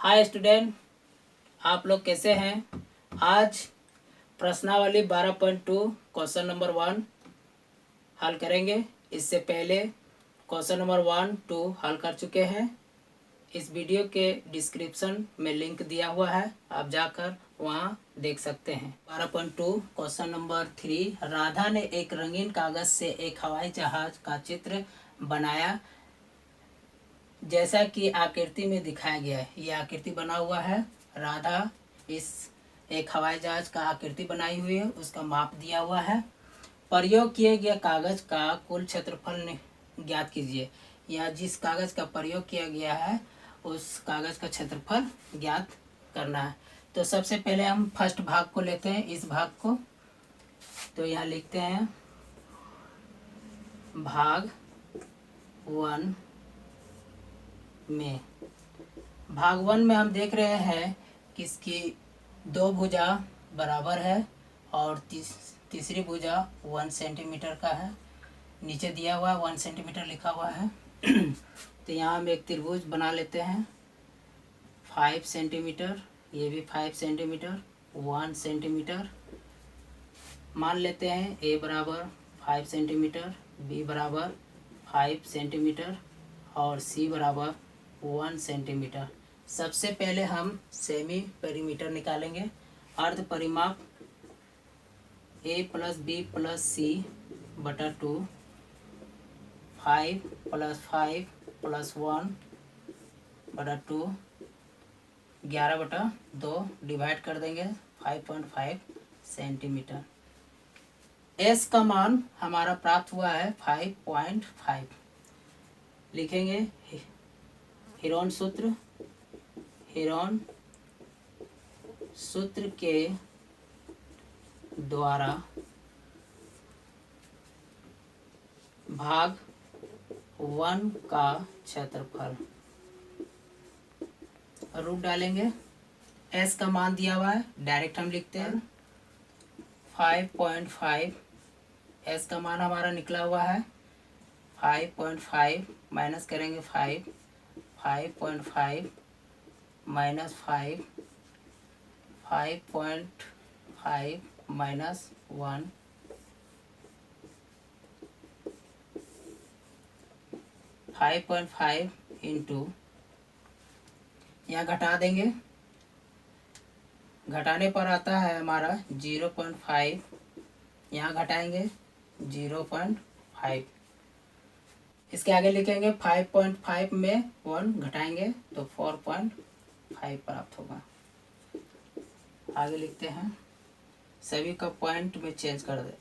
Hi student, आप लोग कैसे हैं। आज प्रश्नावली 12.2 क्वेश्चन नंबर 1 हल करेंगे। इससे पहले क्वेश्चन नंबर 1, 2 हल कर चुके हैं। इस वीडियो के डिस्क्रिप्शन में लिंक दिया हुआ है, आप जाकर वहां देख सकते हैं। 12.2 क्वेश्चन नंबर 3, राधा ने एक रंगीन कागज से एक हवाई जहाज का चित्र बनाया जैसा कि आकृति में दिखाया गया है। ये आकृति बना हुआ है। राधा इस एक हवाई जहाज का आकृति बनाई हुई है, उसका माप दिया हुआ है। प्रयोग किए गए कागज का कुल क्षेत्रफल ज्ञात कीजिए। या जिस कागज का प्रयोग किया गया है उस कागज का क्षेत्रफल ज्ञात करना है। तो सबसे पहले हम फर्स्ट भाग को लेते हैं, इस भाग को। तो यहाँ लिखते हैं भाग 1 में। भाग 1 में हम देख रहे हैं कि इसकी दो भुजा बराबर है और तीसरी भुजा 1 सेंटीमीटर का है। नीचे दिया हुआ 1 सेंटीमीटर लिखा हुआ है। तो यहाँ हम एक त्रिभुज बना लेते हैं 5 सेंटीमीटर, ये भी 5 सेंटीमीटर, 1 सेंटीमीटर। मान लेते हैं ए बराबर 5 सेंटीमीटर, बी बराबर 5 सेंटीमीटर और सी बराबर 1 सेंटीमीटर। सबसे पहले हम सेमी पेरीमीटर निकालेंगे। अर्ध परिमाप ए प्लस बी प्लस सी बटा 2, 5 प्लस 5 प्लस 1 बटा 2, 11 बटा 2 डिवाइड कर देंगे 5.5 सेंटीमीटर। एस का मान हमारा प्राप्त हुआ है 5.5। लिखेंगे हीरोन सूत्र के द्वारा भाग 1 का क्षेत्रफल। रूट डालेंगे। एस का मान दिया हुआ है, डायरेक्ट हम लिखते हैं 5.5। एस का मान हमारा निकला हुआ है 5.5, माइनस करेंगे 5.5 माइनस 5, 5.5 माइनस 1, 5.5 इंटू, यहाँ घटा देंगे। घटाने पर आता है हमारा 0.5, यहाँ घटाएंगे 0.5। इसके आगे लिखेंगे 5.5 में 1 घटाएंगे तो 4.5 प्राप्त होगा। आगे लिखते हैं, सभी का पॉइंट में चेंज कर दे।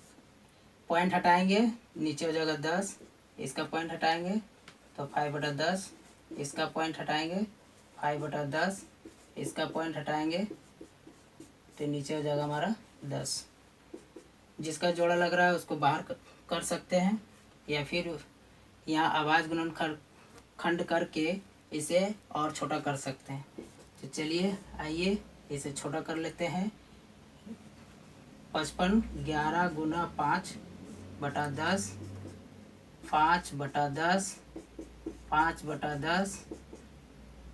पॉइंट हटाएंगे, नीचे हो जाएगा 10। इसका पॉइंट हटाएंगे तो 5/10। इसका पॉइंट हटाएंगे 5/10। इसका पॉइंट हटाएंगे तो नीचे हो जाएगा हमारा 10। जिसका जोड़ा लग रहा है उसको बाहर कर सकते हैं, या फिर यहाँ आवाज गुणनखंड करके इसे और छोटा कर सकते हैं। तो चलिए आइए इसे छोटा कर लेते हैं। 55 11 गुना 5/10, 5/10, 5/10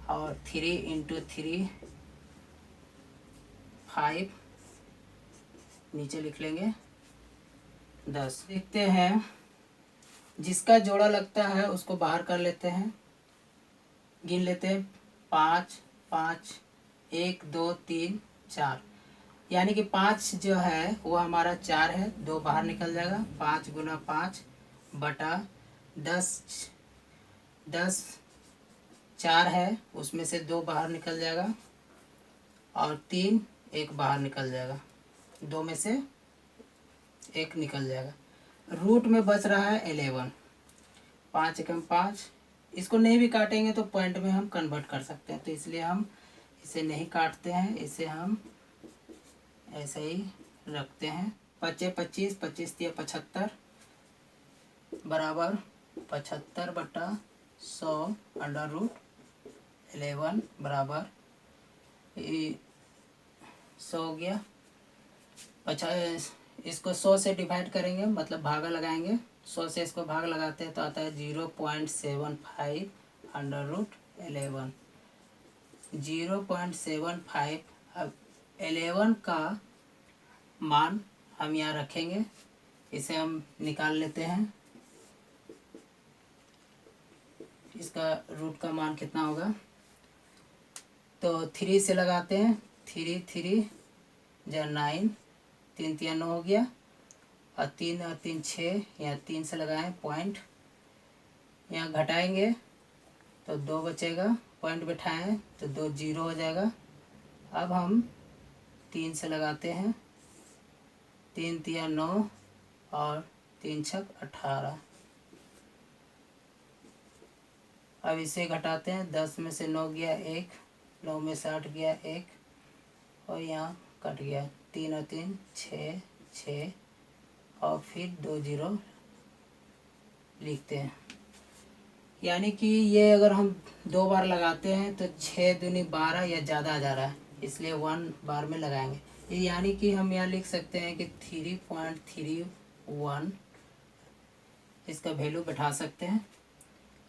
और 3 इंटू 3 5, नीचे लिख लेंगे 10। देखते हैं, जिसका जोड़ा लगता है उसको बाहर कर लेते हैं। गिन लेते हैं 5 5, 1 2 3 4, यानी कि 5 जो है वो हमारा 4 है, 2 बाहर निकल जाएगा। 5 गुना 5 बटा 10, 10 4 है, उसमें से 2 बाहर निकल जाएगा और 3 1 बाहर निकल जाएगा, 2 में से 1 निकल जाएगा। रूट में बच रहा है 11। 5 एकम 5, इसको नहीं भी काटेंगे तो पॉइंट में हम कन्वर्ट कर सकते हैं, तो इसलिए हम इसे नहीं काटते हैं, इसे हम ऐसे ही रखते हैं। 25 25 25 3 75 बराबर 75/100 अंडर रूट 11 बराबर 100 हो गया। 50, इसको 100 से डिवाइड करेंगे, मतलब भागा लगाएंगे। 100 से इसको भाग लगाते हैं तो आता है 0.75 अंडर रूट 11। 0.75। अब 11 का मान हम यहाँ रखेंगे, इसे हम निकाल लेते हैं। इसका रूट का मान कितना होगा, तो 3 से लगाते हैं। 3 3 या 9, 3 3 9 हो गया, और 3 और 3 6, यहाँ 3 से लगाएं पॉइंट, यहाँ घटाएंगे तो 2 बचेगा, पॉइंट बैठाएं तो 2 0 हो जाएगा। अब हम 3 से लगाते हैं, 3 3 9 और 3 6 18। अब इसे घटाते हैं, 10 में से 9 गया 1, 9 में से 8 गया 1, और यहाँ कट गया 3 और 3 6 6, और फिर 2 0 लिखते हैं। यानी कि ये अगर हम 2 बार लगाते हैं तो 6 दूनी 12 या ज़्यादा आ जा रहा है, इसलिए 1 बार में लगाएंगे। ये यानी कि हम यहाँ लिख सकते हैं कि 3.31 इसका वैल्यू बैठा सकते हैं।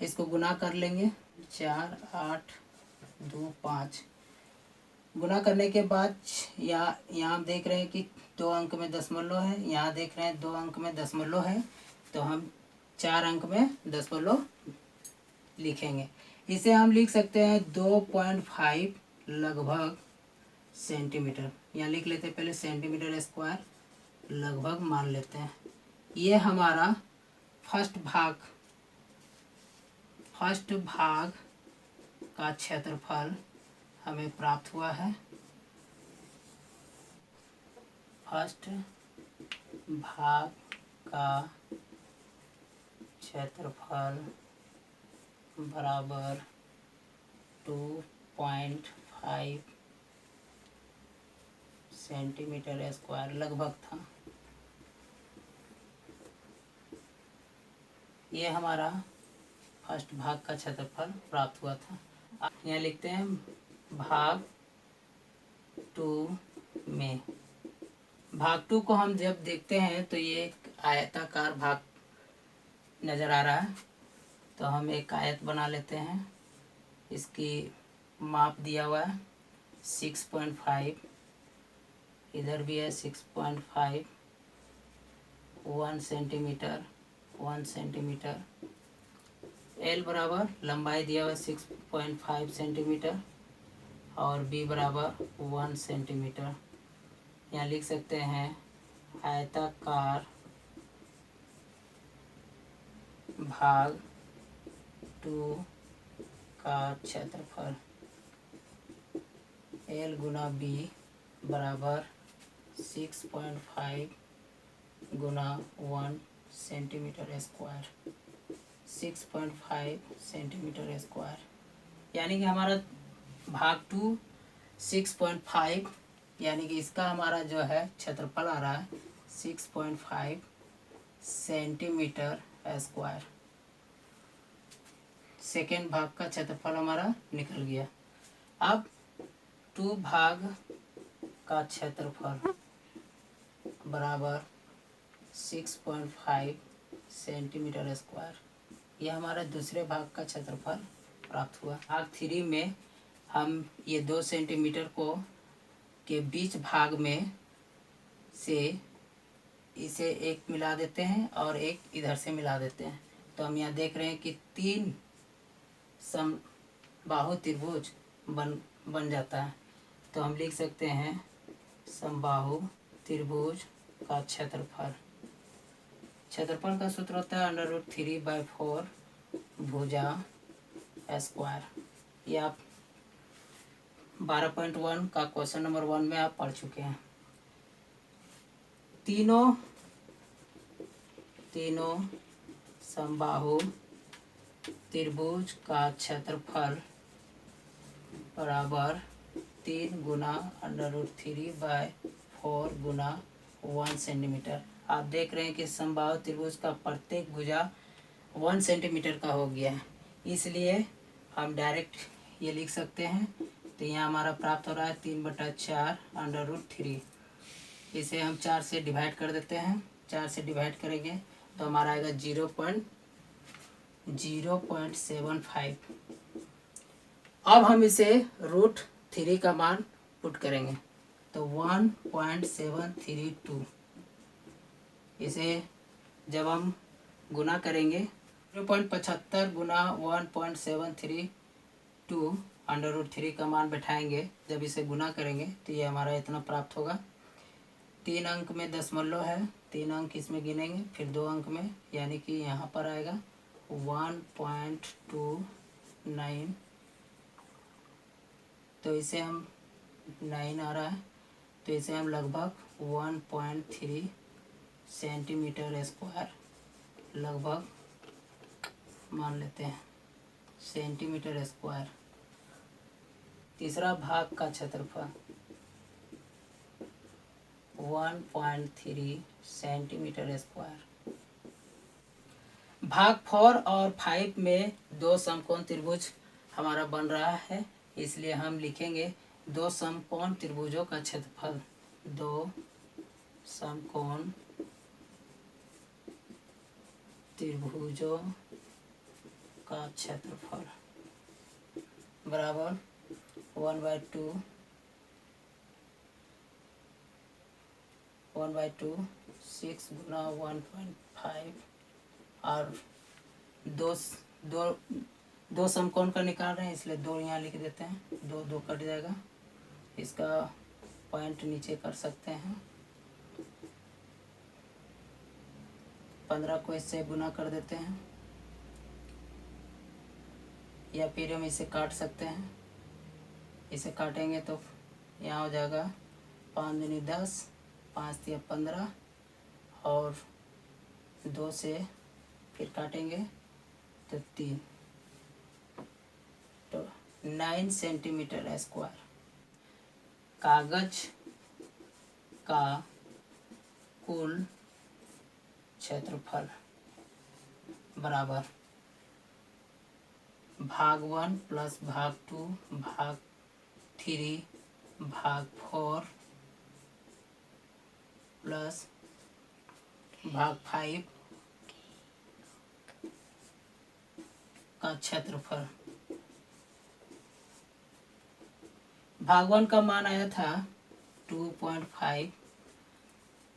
इसको गुना कर लेंगे, 4 8 2 5। गुना करने के बाद यहाँ हम देख रहे हैं कि 2 अंक में दशमलव है, यहाँ देख रहे हैं 2 अंक में दशमलव है, तो हम 4 अंक में दशमलव लिखेंगे। इसे हम लिख सकते हैं 2.5 लगभग सेंटीमीटर। यहाँ लिख लेते हैं पहले सेंटीमीटर स्क्वायर, लगभग मान लेते हैं। ये हमारा फर्स्ट भाग का क्षेत्रफल हमें प्राप्त हुआ है। फर्स्ट भाग का क्षेत्रफल बराबर 2.5 सेंटीमीटर स्क्वायर लगभग था। ये हमारा फर्स्ट भाग का क्षेत्रफल प्राप्त हुआ था। यहाँ लिखते हैं भाग 2 में। भाग 2 को हम जब देखते हैं तो ये एक आयताकार भाग नज़र आ रहा है, तो हम एक आयत बना लेते हैं। इसकी माप दिया हुआ है 6.5, इधर भी है 6.5, 1 सेंटीमीटर 1 सेंटीमीटर। एल बराबर लंबाई दिया हुआ 6.5 सेंटीमीटर, और बी बराबर 1 सेंटीमीटर। यहाँ लिख सकते हैं आयताकार भाग 2 का क्षेत्रफल एल गुना बी बराबर 6.5 गुना 1 सेंटीमीटर स्क्वायर, 6.5 सेंटीमीटर स्क्वायर। यानी कि हमारा भाग 2 6.5, यानी कि इसका हमारा जो है क्षेत्रफल आ रहा है 6.5 सेंटीमीटर स्क्वायर। सेकेंड भाग का क्षेत्रफल हमारा निकल गया। अब 2 भाग का क्षेत्रफल बराबर 6.5 सेंटीमीटर स्क्वायर। यह हमारा दूसरे भाग का क्षेत्रफल प्राप्त हुआ। भाग 3 में हम ये 2 सेंटीमीटर को के बीच भाग में से इसे एक मिला देते हैं और एक इधर से मिला देते हैं, तो हम यहाँ देख रहे हैं कि 3 समबाहु त्रिभुज बन जाता है। तो हम लिख सकते हैं समबाहु त्रिभुज का क्षेत्रफल का सूत्र होता है √3/4 भुजा स्क्वायर। ये आप 12.1 का क्वेश्चन नंबर 1 में आप पढ़ चुके हैं। तीनों समबाहु त्रिभुज का क्षेत्रफल बराबर 3 गुना √3/4 गुना 1 सेंटीमीटर। आप देख रहे हैं कि समबाहु त्रिभुज का प्रत्येक भुजा 1 सेंटीमीटर का हो गया है, इसलिए हम डायरेक्ट ये लिख सकते हैं। तो यहाँ हमारा प्राप्त हो रहा है 3/4 √3। इसे हम 4 से डिवाइड कर देते हैं। 4 से डिवाइड करेंगे तो हमारा आएगा 0.75। अब हम इसे √3 का मान पुट करेंगे तो 1.732। इसे जब हम गुना करेंगे 0.75 गुना 1.732 √3 का मान बैठाएंगे, जब इसे गुना करेंगे तो ये हमारा इतना प्राप्त होगा। 3 अंक में दशमलव है, 3 अंक इसमें गिनेंगे, फिर 2 अंक में, यानी कि यहाँ पर आएगा 1.29। तो इसे हम 9 आ रहा है, तो इसे हम लगभग 1.3 सेंटीमीटर स्क्वायर लगभग मान लेते हैं, सेंटीमीटर स्क्वायर। तीसरा भाग का क्षेत्रफल 1.3 सेंटीमीटर स्क्वायर। भाग 4 और 5 में 2 समकोण त्रिभुज हमारा बन रहा है, इसलिए हम लिखेंगे 2 समकोण त्रिभुजों का क्षेत्रफल। 2 समकोण त्रिभुजों का क्षेत्रफल बराबर 1/2 6 गुना 1.5 और दो समकोण का निकाल रहे हैं, इसलिए 2 यहाँ लिख देते हैं, 2 कट जाएगा, इसका पॉइंट नीचे कर सकते हैं। 15 को इससे गुना कर देते हैं, या फिर हम इसे काट सकते हैं। इसे काटेंगे तो यहाँ हो जाएगा 5 दूनी 10, 5 तिया 15 और 2 से फिर काटेंगे तो 3, तो 9 सेंटीमीटर स्क्वायर। कागज का कुल क्षेत्रफल बराबर भाग 1 प्लस भाग 2 भाग 3 भाग 4 प्लस भाग 5 का क्षेत्रफल। भाग 1 का मान आया था 2.5,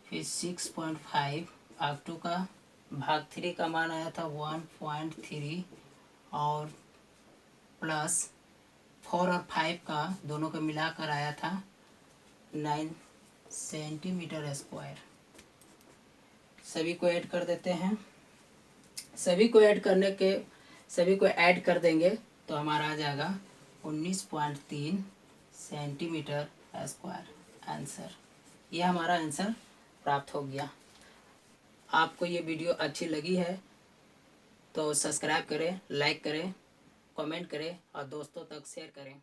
फिर 6.5। भाग 2 का, भाग 3 का मान आया था 1.3 और प्लस 4 और 5 का दोनों का मिलाकर आया था 9 सेंटीमीटर स्क्वायर। सभी को ऐड कर देते हैं। सभी को ऐड कर देंगे तो हमारा आ जाएगा 19.3 सेंटीमीटर स्क्वायर आंसर। यह हमारा आंसर प्राप्त हो गया। आपको ये वीडियो अच्छी लगी है तो सब्सक्राइब करें, लाइक करें, कमेंट करें और दोस्तों तक शेयर करें।